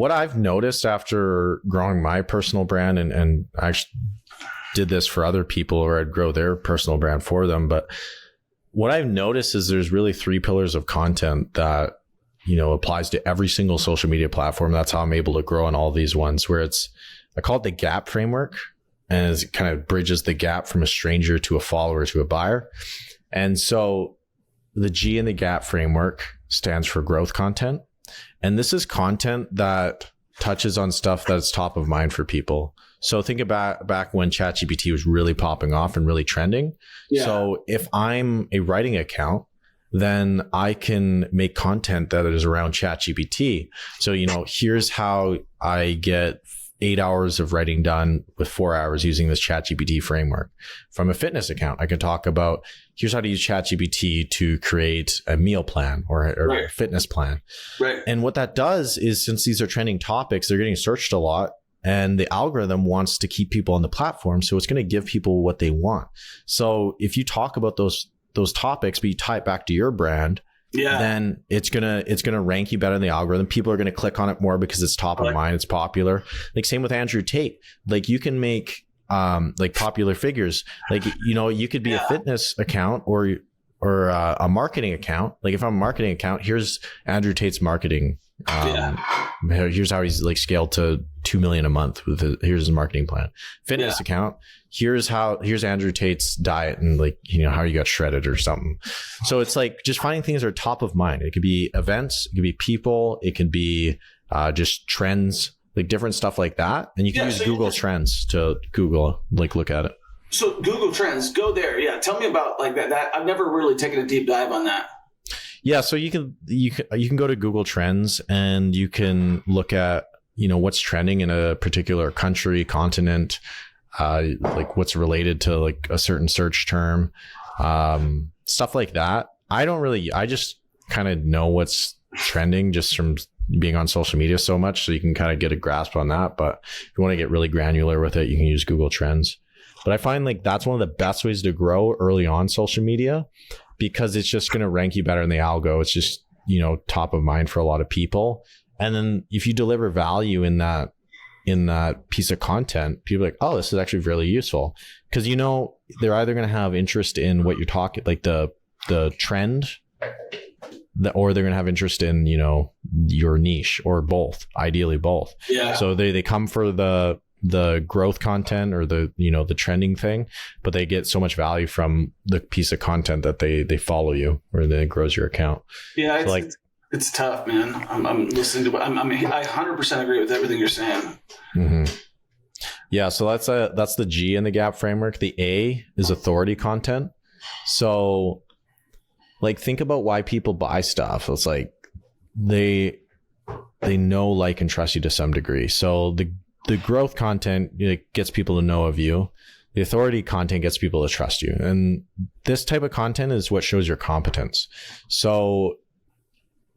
what I've noticed after growing my personal brand, and I actually did this for other people, or I'd grow their personal brand for them. But what I've noticed is there's really 3 pillars of content that, applies to every single social media platform. That's how I'm able to grow on all these ones, where I call it the gap framework, and it kind of bridges the gap from a stranger to a follower to a buyer. And so the G in the gap framework stands for growth content. And this is content that touches on stuff that's top of mind for people. So think about back when ChatGPT was really popping off and really trending. Yeah. So if I'm a writing account, then I can make content that is around ChatGPT. So, here's how I get 8 hours of writing done with 4 hours using this ChatGPT framework. From a fitness account, I can talk about here's how to use ChatGPT to create a meal plan or a fitness plan. Right. And what that does is, since these are trending topics, they're getting searched a lot, and the algorithm wants to keep people on the platform. So it's going to give people what they want. So if you talk about those topics, but you tie it back to your brand, then it's gonna rank you better in the algorithm. People are gonna click on it more because it's top of mind. It's popular. Like same with Andrew Tate. Like you can make like popular figures. Like you could be a fitness account or a marketing account. Like if I'm a marketing account, here's Andrew Tate's marketing. Here's how he's like scaled to 2 million a month with here's his marketing plan. Fitness account. Here's Andrew Tate's diet and how you got shredded or something. So it's like just finding things that are top of mind. It could be events, it could be people, it could be just trends, like different stuff like that. And you can use Google Trends to look at it. So Google Trends, go there. Yeah. Tell me about like that. I've never really taken a deep dive on that. Yeah. So you can go to Google Trends and you can look at, what's trending in a particular country, continent, like what's related to like a certain search term, stuff like that. I just kind of know what's trending just from being on social media so much. So you can kind of get a grasp on that. But if you want to get really granular with it, you can use Google Trends. But I find like that's one of the best ways to grow early on social media, because it's just going to rank you better in the algo. It's just, top of mind for a lot of people. And then if you deliver value in that piece of content, people are like, oh, this is actually really useful. Because, they're either going to have interest in what you're talking, like the trend, or they're going to have interest in, your niche, or both, ideally both. Yeah. So they come for the growth content or the trending thing, but they get so much value from the piece of content that they follow you, or then it grows your account. Yeah. So it's tough, man. I'm listening to, I 100% agree with everything you're saying. Mm-hmm. Yeah. So that's the G in the gap framework. The A is authority content. So like, think about why people buy stuff. It's like, they know, like, and trust you to some degree. So the growth content gets people to know of you. The authority content gets people to trust you. And this type of content is what shows your competence. So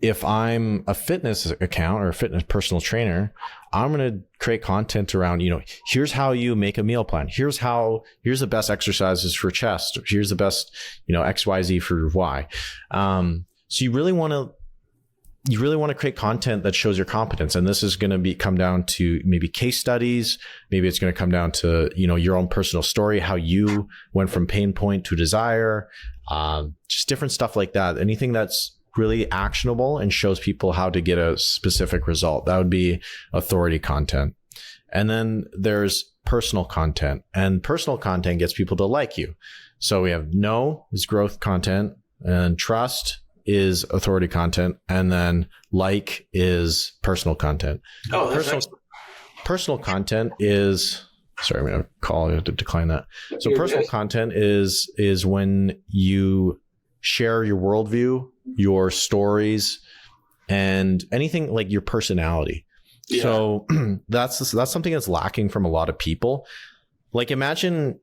if I'm a fitness account or a fitness personal trainer, I'm going to create content around, here's how you make a meal plan. Here's the best exercises for chest. Here's the best, XYZ for Y. So you really want to create content that shows your competence. And this is going to come down to maybe case studies. Maybe it's going to come down to, your own personal story, how you went from pain point to desire, just different stuff like that. Anything that's really actionable and shows people how to get a specific result. That would be authority content. And then there's personal content, and personal content gets people to like you. So we have know is growth content, and trust is authority content, and then like is personal content. Oh, personal content is, sorry, I'm going to call you to decline that. So personal content is when you share your worldview, your stories, and anything like your personality. Yeah. So that's something that's lacking from a lot of people. Like, imagine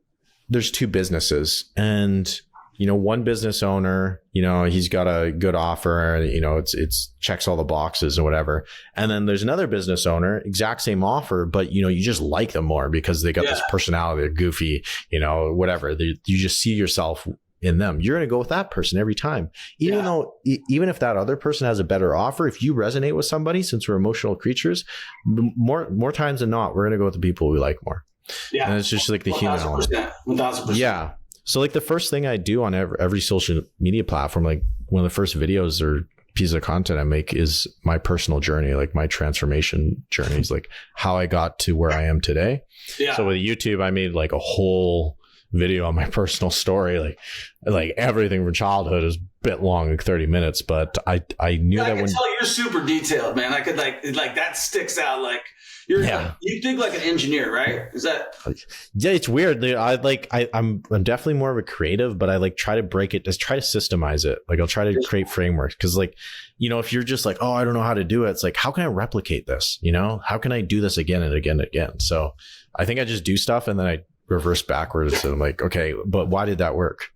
there's two businesses, and one business owner, he's got a good offer, it's checks all the boxes or whatever. And then there's another business owner, exact same offer, but you just like them more because they got this personality, they're goofy, whatever. You just see yourself in them. You're going to go with that person every time. Even if that other person has a better offer, if you resonate with somebody, since we're emotional creatures, more times than not, we're going to go with the people we like more. Yeah. And it's just like the 1,000%, human element. 1,000%. Yeah. So like the first thing I do on every social media platform, like one of the first videos or piece of content I make is my personal journey, like my transformation journey is like how I got to where I am today. Yeah. So with YouTube, I made like a whole video on my personal story, like everything from childhood is a bit long, like 30 minutes, but I knew that when tell you're super detailed, man. I could like that sticks out. Like you think like an engineer, right? Is that? Yeah, it's weird. I'm definitely more of a creative, but I like try to break it, just try to systemize it. Like I'll try to create frameworks. Cause like, if you're just like, oh, I don't know how to do it. It's like, how can I replicate this? How can I do this again and again and again? So I think I just do stuff and then I reverse backwards and I'm like, okay, but why did that work?